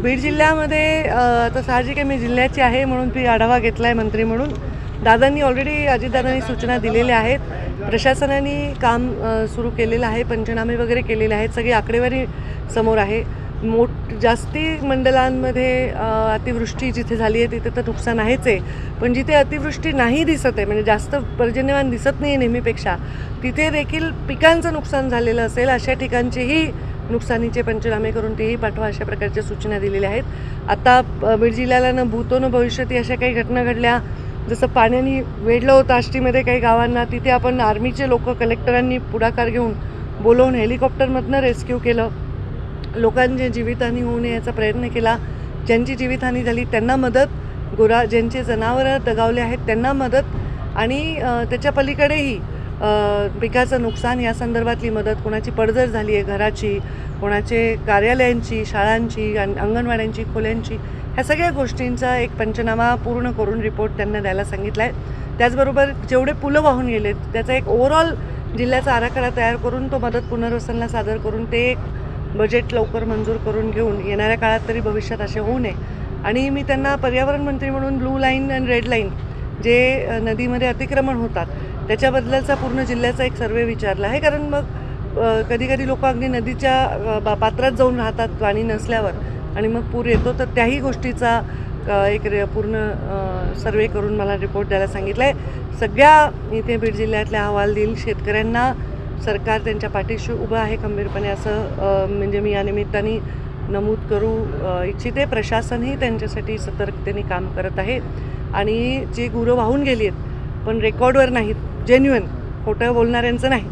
बीड जिल्ह्यामध्ये तर साहजिक आहे, मी जिल्ह्याची आहे म्हणून मी आढावा घेतला आहे मंत्री म्हणून. दादांनी ऑलरेडी अजितदादांनी सूचना दिलेल्या आहेत. प्रशासनाने काम सुरू केलेलं आहे, पंचनामे वगैरे केलेले आहेत, सगळी आकडेवारी समोर आहे. जास्ती मंडलांमध्ये अतिवृष्टी जिथे झाली आहे तिथे तर नुकसान आहेच आहे, पण जिथे अतिवृष्टी नाही दिसत आहे, म्हणजे जास्त पर्जन्यमान दिसत नाही आहे नेहमीपेक्षा, तिथे देखील पिकांचं नुकसान झालेलं असेल अशा ठिकाणचेही नुकसानीचे पंचनामे करून तेही पाठवा अशा प्रकारच्या सूचना दिलेल्या आहेत. आता बीड जिल्ह्याला न भूतो न भविष्यती अशा काही घटना घडल्या, जसं पाण्याने वेढलं होतं आष्टीमध्ये काही गावांना, तिथे आपण आर्मीचे लोक कलेक्टरांनी पुढाकार घेऊन बोलवून हेलिकॉप्टरमधनं रेस्क्यू केलं. लोकांची जीवितहानी होऊ नये याचा प्रयत्न केला. ज्यांची जीवितहानी झाली त्यांना मदत, ज्यांचे जनावरं दगावले आहेत त्यांना मदत, आणि त्याच्या पलीकडेही पिकाचं नुकसान या संदर्भातली मदत, कोणाची पडझड झाली आहे घराची, कोणाचे कार्यालयांची, शाळांची, अंगणवाड्यांची, खोल्यांची, ह्या सगळ्या गोष्टींचा एक पंचनामा पूर्ण करून रिपोर्ट त्यांना द्यायला सांगितला आहे. त्याचबरोबर जेवढे पुलं वाहून गेलेत त्याचा एक ओव्हरऑल जिल्ह्याचा आराखडा तयार करून तो मदत पुनर्वसनला सादर करून ते एक बजेट लवकर मंजूर करून घेऊन येणाऱ्या काळात तरी भविष्यात असे होऊ नये. आणि मी त्यांना पर्यावरण मंत्री म्हणून ब्लू लाईन आणि रेड लाईन जे नदीमध्ये अतिक्रमण होतात त्याच्याबद्दलचा पूर्ण जिल्ह्याचा एक सर्वे विचारला आहे. कारण मग कधी कधी लोक अगदी नदीच्या पात्रात जाऊन राहतात पाणी नसल्यावर आणि मग पूर येतो, तर त्याही गोष्टीचा एक पूर्ण सर्वे करून मला रिपोर्ट द्यायला सांगितला आहे. सगळ्या इथे बीड जिल्ह्यातल्या अहवाल देईल. शेतकऱ्यांना सरकार त्यांच्या पाठीशी उभं आहे खंबीरपणे, असं म्हणजे मी या निमित्ताने नमूद करू इच्छिते. प्रशासनही त्यांच्यासाठी सतर्कतेने काम करत आहे. आणि जी गुरं वाहून गेली आहेत पण रेकॉर्डवर नाहीत, जेन्युइन, खोटं बोलणाऱ्यांचं नाही,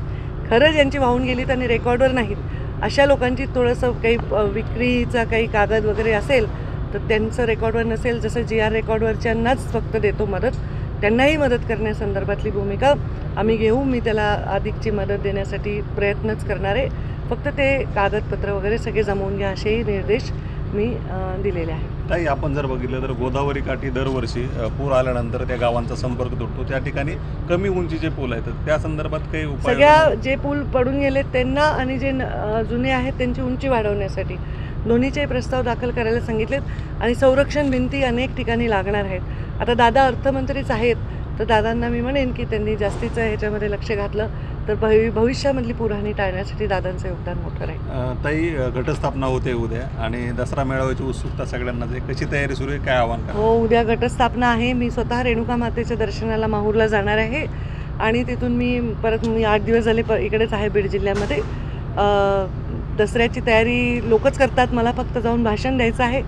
खरं ज्यांची वाहून गेली त्यांनी रेकॉर्डवर नाहीत, अशा लोकांची थोडंसं काही विक्रीचा काही कागद वगैरे असेल तर त्यांचं रेकॉर्डवर नसेल, जसं GR रेकॉर्डवरच्यांनाच फक्त देतो मदत, त्यांनाही मदत करण्यासंदर्भातली भूमिका आम्ही घेऊ. मी त्याला अधिकची मदत देण्यासाठी प्रयत्नच करणार आहे. फक्त ते कागदपत्र वगैरे सगळे जमवून घ्या असेही निर्देश मी दिलेले आहेत. ताई, आपण जर बघितलं तर गोदावरी काठी दरवर्षी पूर आल्यानंतर त्या गावांचा संपर्क तुटतो, त्या ठिकाणी कमी उंचीचे पूल आहेत, त्या संदर्भात काही उपाय? सगळ्या जे पूल पडून गेले त्यांना आणि जे जुने आहेत त्यांची उंची वाढवण्यासाठी दोन्हीचे प्रस्ताव दाखल करायला सांगितलेत. आणि संरक्षण भिंती अनेक ठिकाणी लागणार आहेत. आता दादा अर्थमंत्रीच आहेत, तर दादांना मी म्हणेन की त्यांनी जास्तीचं ह्याच्यामध्ये लक्ष घातलं तर भविष्यामधली पूरहानी टाळण्यासाठी दादांचं योगदान मोठं राहील. ताई, घटस्थापना होते उद्या आणि दसरा मेळाव्याची उत्सुकता सगळ्यांनाच आहे, कशी तयारी सुरू आहे, काय आव्हान? हो, उद्या घटस्थापना आहे. मी स्वतः रेणुका मातेच्या दर्शनाला माहूरला जाणार आहे आणि तिथून मी 8 दिवस झाले इकडेच आहे बीड जिल्ह्यामध्ये. दसऱ्याची तयारी लोकच करतात, मला फक्त जाऊन भाषण द्यायचं आहे.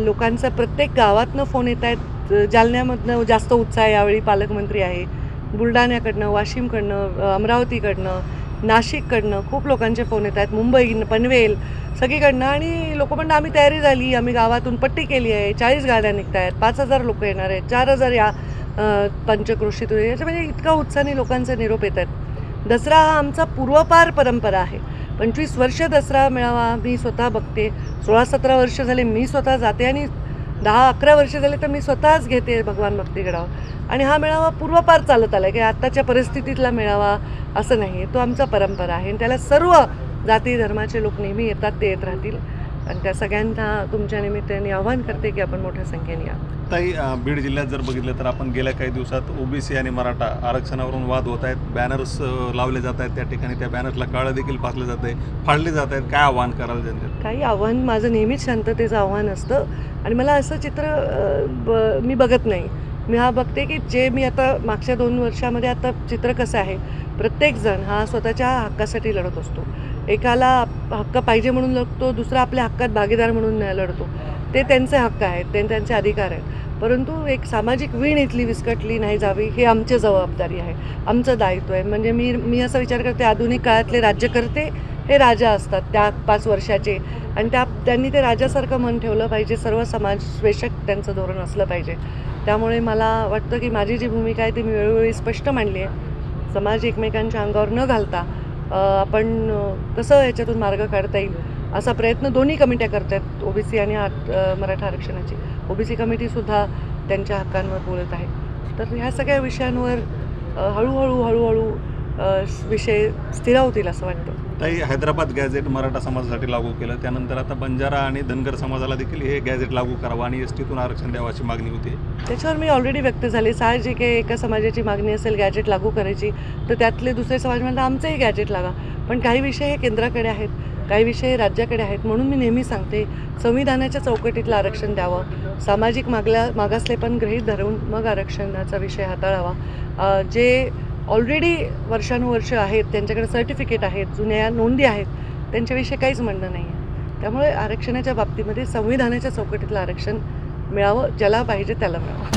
लोकांचा प्रत्येक गावातनं फोन येत आहेत. जालन्यामधनं जास्त उत्साह यावेळी, पालकमंत्री आहे. बुलढाण्याकडनं, वाशिमकडनं, अमरावतीकडनं, नाशिककडनं खूप लोकांचे फोन येत आहेत. मुंबई, पनवेल सगळीकडनं. आणि लोक म्हणतात आम्ही तयारी झाली, आम्ही गावातून पट्टी केली आहे, 40 गाड्या निघत आहेत, 5,000 लोक येणार आहेत, 4,000 या पंचक्रोशीतून याचं, म्हणजे इतका उत्साहाने लोकांचे निरोप येत आहेत. दसरा हा आमचा पूर्वपार परंपरा आहे. 25 वर्ष दसरा मेळावा मी स्वतः बघते, 16-17 वर्ष झाले मी स्वतः जाते आणि 10-11 वर्ष झाले तर मी स्वतःच घेते भगवान भक्तीगडावर. आणि हा मेळावा पूर्वपार चालत आला आहे, की आत्ताच्या परिस्थितीतला मेळावा असं नाही आहे. तो आमचा परंपरा आहे आणि त्याला सर्व जाती धर्माचे लोक नेहमी येतात, ते येत राहतील. आणि त्या सगळ्यांना तुमच्या निमित्ताने आवाहन करते की आपण मोठ्या संख्येने या. ताई, बीड जिल्ह्यात जर बघितलं तर आपण गेल्या काही दिवसात OBC आणि मराठा आरक्षणावरून वाद होत आहेत, बॅनर्स लावले जात आहेत, त्या ठिकाणी त्या बॅनर्सला काळं देखील फासले जात आहे, फाडले जात आहेत, काय आव्हान कराल जनतेत? काही आव्हान, माझं नेहमीच शांततेचं आव्हान असतं. आणि मला असं चित्र मी बघत नाही. मी बघते की जे मी आता मागच्या 2 वर्षामध्ये आता चित्र कसं आहे, प्रत्येकजण हा स्वतःच्या हक्कासाठी लढत असतो. एकाला हक्क पाहिजे म्हणून लढतो, दुसरा आपल्या हक्कात भागीदार म्हणून लढतो. ते त्यांचे हक्क आहेत, ते त्यांचे अधिकार आहेत. परंतु एक सामाजिक वीण इथली विस्कटली नाही जावी ही आमची जबाबदारी आहे, आमचं दायित्व आहे. म्हणजे मी असा विचार करते, आधुनिक काळातले राज्यकर्ते हे राजा असतात त्या 5 वर्षाचे, आणि त्यांनी ते राजासारखं मन ठेवलं पाहिजे. सर्व समाजवेशक त्यांचं धोरण असलं पाहिजे. त्यामुळे मला वाटतं की माझी जी भूमिका आहे ती मी वेळोवेळी स्पष्ट मांडली आहे. समाज एकमेकांच्या अंगावर न घालता आपण कसं याच्यातून मार्ग काढता येईल असा प्रयत्न दोन्ही कमिट्या करत आहेत, OBC आणि मराठा आरक्षणाची. OBC कमिटीसुद्धा त्यांच्या हक्कांवर बोलत आहे. तर ह्या सगळ्या विषयांवर हळूहळू विषय स्थिरावतील असं वाटतं. ताई, हैदराबाद गॅझेट मराठा समाजासाठी लागू केलं, त्यानंतर आता बंजारा आणि धनगर समाजाला देखील हे गॅझेट लागू करावं आणि एसटीतून आरक्षण द्यावं अशी मागणी होती. त्याच्यावर मी ऑलरेडी व्यक्त झाले. साहजिक आहे, एका समाजाची मागणी असेल गॅजेट लागू करायची, तर त्यातले दुसरे समाज म्हणतात आमचंही गॅजेट लागा. पण काही विषय हे केंद्राकडे आहेत, काही विषय हे राज्याकडे आहेत. म्हणून मी नेहमी सांगते, संविधानाच्या चौकटीतलं आरक्षण द्यावं, सामाजिक मागासलेपण गृहीत धरून मग आरक्षणाचा विषय हाताळावा. जे ऑलरेडी वर्षानुवर्ष आहेत, त्यांच्याकडे सर्टिफिकेट आहेत, जुन्या नोंदी आहेत, त्यांच्याविषयी काहीच म्हणणं नाही आहे. त्यामुळे आरक्षणाच्या बाबतीमध्ये संविधानाच्या चौकटीतलं आरक्षण मिळावं, ज्याला पाहिजे त्याला मिळावं.